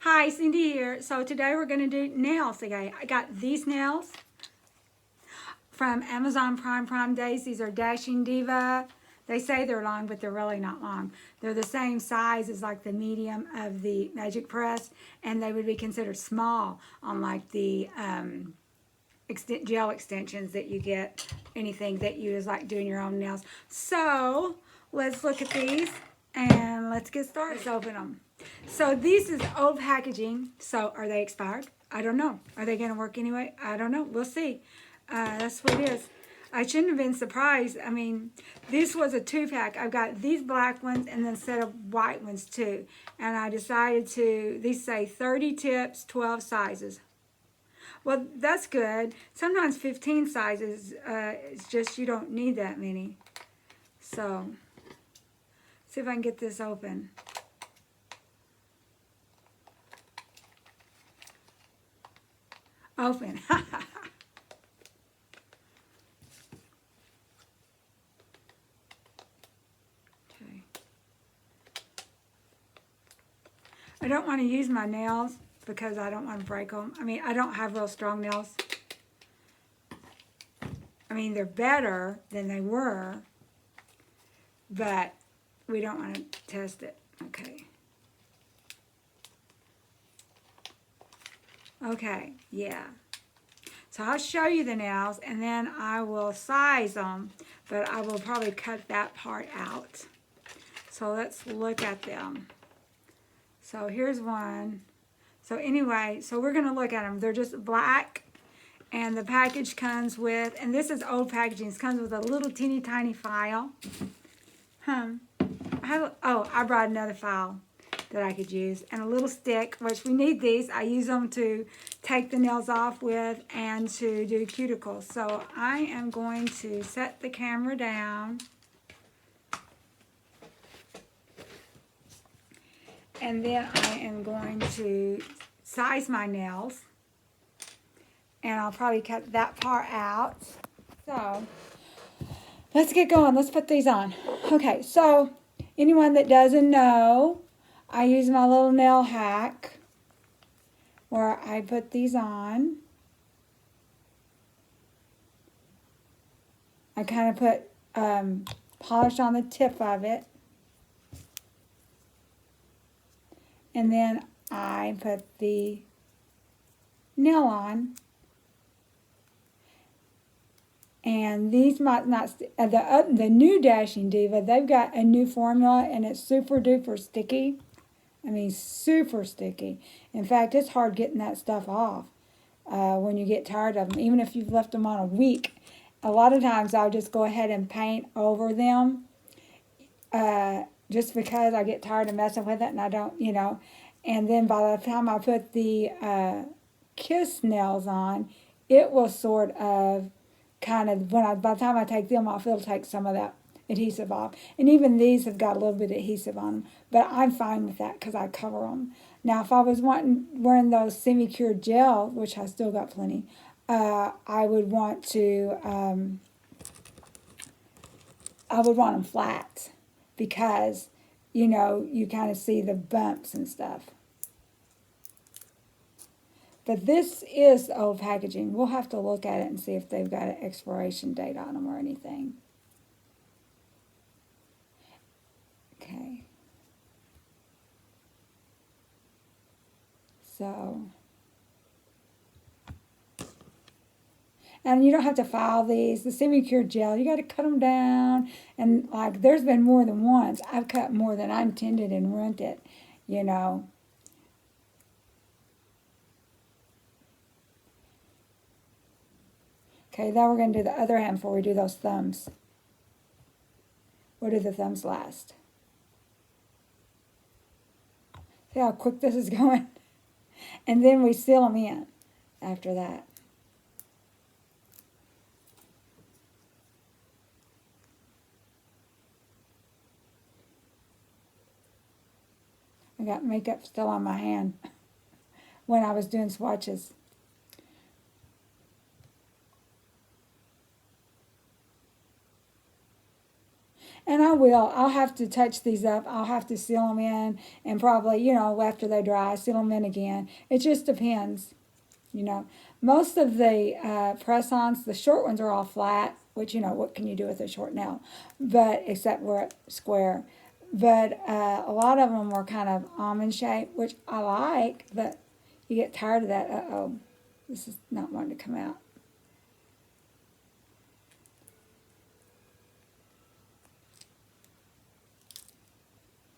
Hi, Cindy here. So today we're going to do nails again. I got these nails from Amazon Prime Days. These are Dashing Diva. They say they're long, but they're really not long. They're the same size as like the medium of the Magic Press, and they would be considered small on like the gel extensions that you get, anything that you use like doing your own nails. So let's look at these and let's get started. Let's open them. So this is old packaging. So are they expired? I don't know. Are they going to work anyway? I don't know. We'll see. That's what it is. I shouldn't have been surprised. I mean, this was a 2-pack. I've got these black ones and then a set of white ones too. And I decided to, these say 30 tips, 12 sizes. Well, that's good. Sometimes 15 sizes, it's just you don't need that many. So, see if I can get this open. Open. Okay. I don't want to use my nails because I don't want to break them. I mean, I don't have real strong nails. I mean, they're better than they were, but we don't want to test it. Okay. Okay, yeah. So I'll show you the nails and then I will size them, but I will probably cut that part out. So let's look at them. So here's one. So anyway, so we're going to look at them. They're just black, and the package comes with, and this is old packaging, it comes with a little teeny tiny file. I brought another file that I could use, and a little stick, which we need these. I use them to take the nails off with and to do cuticles. So I am going to set the camera down. And then I am going to size my nails. And I'll probably cut that part out. So, let's get going. Let's put these on. Okay, so anyone that doesn't know, I use my little nail hack where I put these on. I kind of put polish on the tip of it. And then I put the nail on. And these might not, the new Dashing Diva, they've got a new formula and it's super duper sticky. I mean, super sticky. In fact, it's hard getting that stuff off when you get tired of them. Even if you've left them on a week, a lot of times I'll just go ahead and paint over them just because I get tired of messing with it and I don't, you know. And then by the time I put the Kiss nails on, it will sort of kind of, by the time I take them off, it'll take some of that adhesive off. And even these have got a little bit of adhesive on them. But I'm fine with that because I cover them. Now, if I was wearing those semi-cured gel, which I still got plenty, I would want them flat because, you know, you kind of see the bumps and stuff. But this is old packaging. We'll have to look at it and see if they've got an expiration date on them or anything. Okay. So, and you don't have to file these. The semi-cured gel, you got to cut them down. And like, there's been more than once. I've cut more than I intended and ruined it, you know. Okay, now we're going to do the other hand before we do those thumbs. We'll do the thumbs last. See how quick this is going? And then we seal them in after that. I got makeup still on my hand when I was doing swatches. And I will. I'll have to touch these up. I'll have to seal them in and probably, you know, after they dry, seal them in again. It just depends, you know. Most of the press-ons, the short ones are all flat, which, you know, what can you do with a short nail? But, except we're square. But a lot of them were kind of almond shaped, which I like, but you get tired of that. Uh-oh, this is not wanting to come out.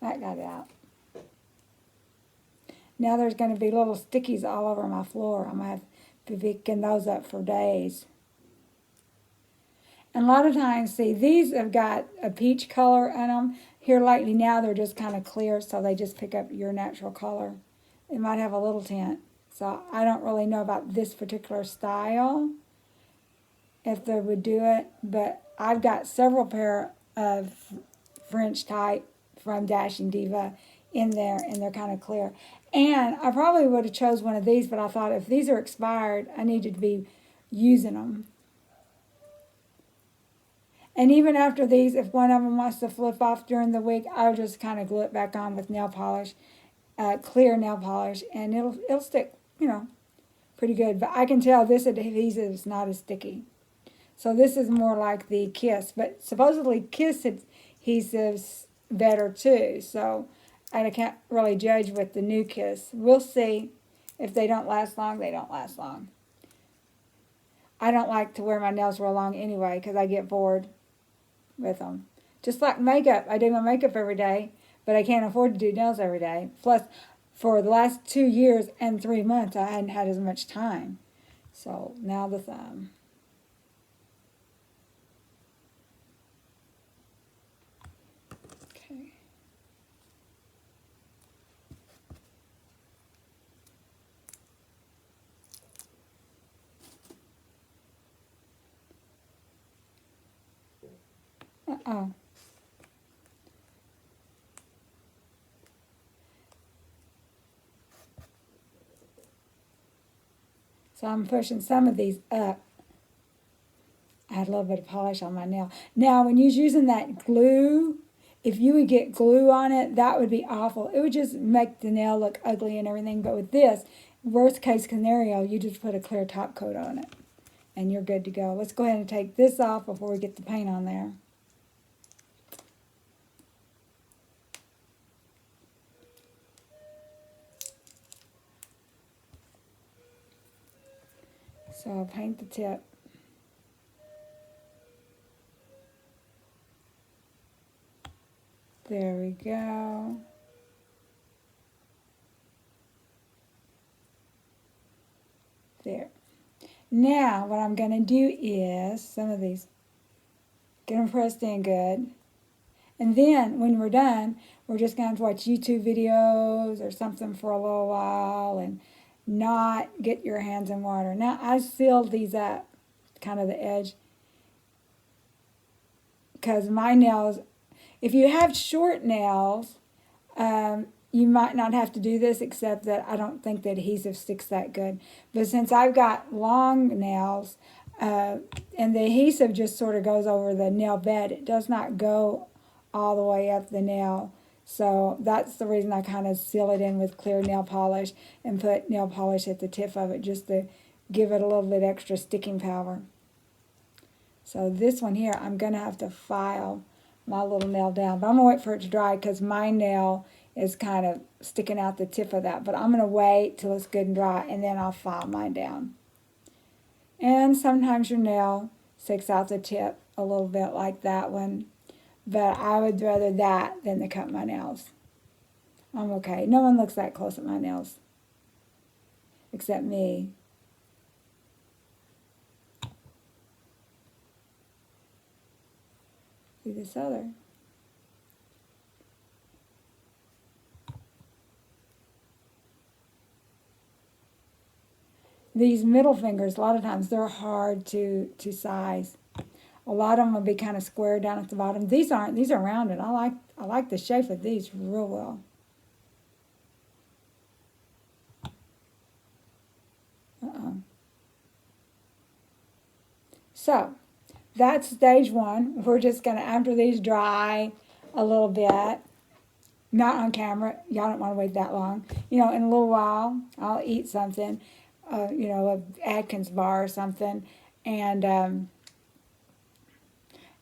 That got out. Now there's going to be little stickies all over my floor. I'm going to have to be picking those up for days. And a lot of times, see, these have got a peach color in them. Here lately now they're just kind of clear, so they just pick up your natural color. It might have a little tint. So I don't really know about this particular style, if they would do it. But I've got several pair of French type from Dashing Diva in there, and they're kind of clear. And I probably would have chose one of these, but I thought if these are expired, I needed to be using them. And even after these, if one of them wants to flip off during the week, I'll just kind of glue it back on with nail polish, clear nail polish, and it'll stick, you know, pretty good. But I can tell this adhesive is not as sticky. So this is more like the Kiss, but supposedly Kiss adhesive's better too. So I can't really judge with the new Kiss. We'll see. If they don't last long, they don't last long. I don't like to wear my nails real long anyway because I get bored with them. Just like makeup. I do my makeup every day, but I can't afford to do nails every day. Plus, for the last 2 years and 3 months, I hadn't had as much time. So now the thumb. Okay. Uh-oh. So I'm pushing some of these up. I had a little bit of polish on my nail. Now, when you're using that glue, if you would get glue on it, that would be awful. It would just make the nail look ugly and everything. But with this, worst case scenario, you just put a clear top coat on it, and you're good to go. Let's go ahead and take this off before we get the paint on there. So I'll paint the tip. There we go. There. Now what I'm going to do is, some of these, get them pressed in good. And then when we're done, we're just going to watch YouTube videos or something for a little while and not get your hands in water. Now I sealed these up, kind of the edge, because my nails, if you have short nails, you might not have to do this, except that I don't think the adhesive sticks that good. But since I've got long nails, and the adhesive just sort of goes over the nail bed, it does not go all the way up the nail. So that's the reason I kind of seal it in with clear nail polish and put nail polish at the tip of it, just to give it a little bit extra sticking power. So this one here, I'm going to have to file my little nail down. But I'm going to wait for it to dry because my nail is kind of sticking out the tip of that. But I'm going to wait till it's good and dry, and then I'll file mine down. And sometimes your nail sticks out the tip a little bit like that one. But I would rather that than to cut my nails. I'm okay. No one looks that close at my nails except me. See this other. These middle fingers, a lot of times, they're hard to size. A lot of them will be kind of square down at the bottom. These aren't. These are rounded. I like the shape of these real well. So, that's stage one. We're just going to, after these dry a little bit, not on camera, y'all don't want to wait that long. You know, in a little while, I'll eat something, you know, a Atkins bar or something, and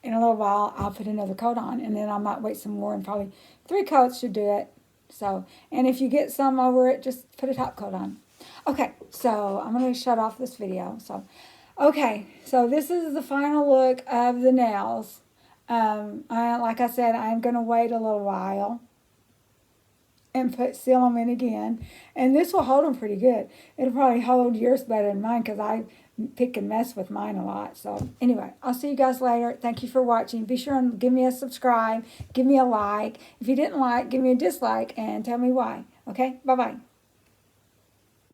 in a little while, I'll put another coat on, and then I might wait some more, and probably 3 coats should do it. So, and if you get some over it, just put a top coat on. Okay, so I'm going to shut off this video. So, okay, so this is the final look of the nails. Like I said, I'm going to wait a little while and seal them in again. And this will hold them pretty good. It'll probably hold yours better than mine because I pick and mess with mine a lot. So anyway, I'll see you guys later. Thank you for watching. Be sure and give me a subscribe. Give me a like. If you didn't like, give me a dislike and tell me why. Okay? Bye-bye.